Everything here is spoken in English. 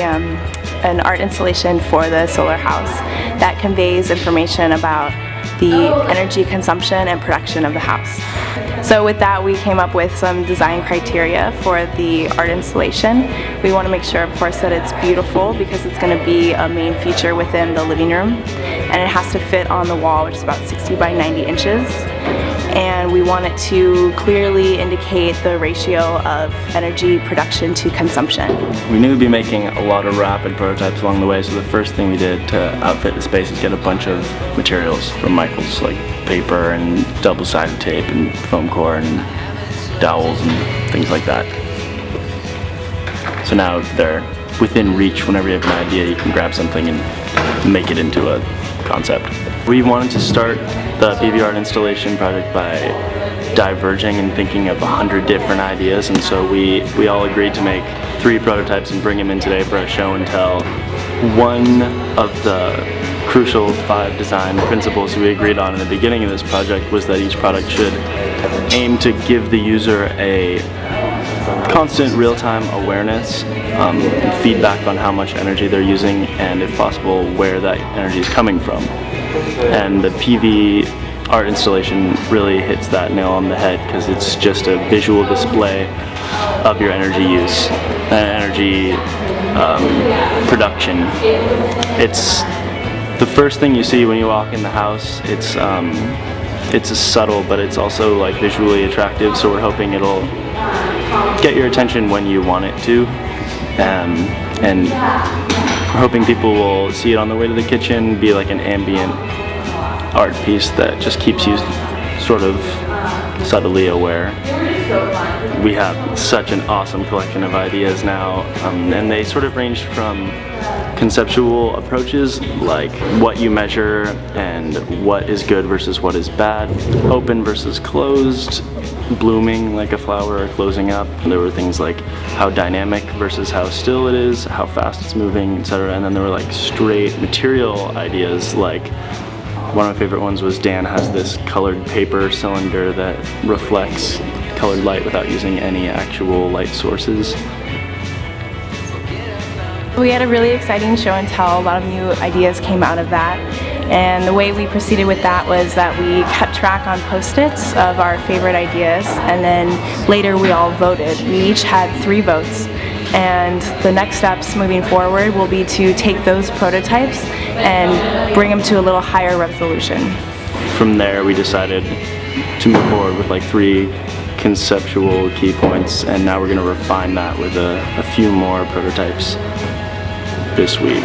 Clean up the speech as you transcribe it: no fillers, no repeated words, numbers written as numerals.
an art installation for the solar house that conveys information about the energy consumption and production of the house. So with that, we came up with some design criteria for the art installation. We want to make sure, of course, that it's beautiful because it's going to be a main feature within the living room, and it has to fit on the wall, which is about 60 by 90 inches. And we want it to clearly indicate the ratio of energy production to consumption. We knew we'd be making a lot of rapid prototypes along the way, so the first thing we did to outfit the space is get a bunch of materials from Michael's, like paper and double-sided tape and foam core and dowels and things like that. So now they're within reach. Whenever you have an idea, you can grab something and make it into a concept. We wanted to start the PV art installation project by diverging and thinking of 100 different ideas, and so we all agreed to make 3 prototypes and bring them in today for a show and tell. One of the crucial 5 design principles we agreed on in the beginning of this project was that each product should aim to give the user a constant real-time awareness, feedback on how much energy they're using, and if possible where that energy is coming from. And the PV art installation really hits that nail on the head because it's just a visual display of your energy use and energy production. It's the first thing you see when you walk in the house. It's a subtle, but it's also like visually attractive, so we're hoping it'll get your attention when you want it to, and we're hoping people will see it on the way to the kitchen, be like an ambient art piece that just keeps you sort of subtly aware. We have such an awesome collection of ideas now, and they sort of range from conceptual approaches like what you measure and what is good versus what is bad, open versus closed, blooming like a flower or closing up. There were things like how dynamic versus how still it is, how fast it's moving, etc. And then there were like straight material ideas. Like one of my favorite ones was Dan has this colored paper cylinder that reflects colored light without using any actual light sources. We had a really exciting show and tell. A lot of new ideas came out of that. And the way we proceeded with that was that we kept track on post-its of our favorite ideas, and then later we all voted. We each had 3 votes, and the next steps moving forward will be to take those prototypes and bring them to a little higher resolution. From there we decided to move forward with like 3 conceptual key points, and now we're going to refine that with a few more prototypes this week.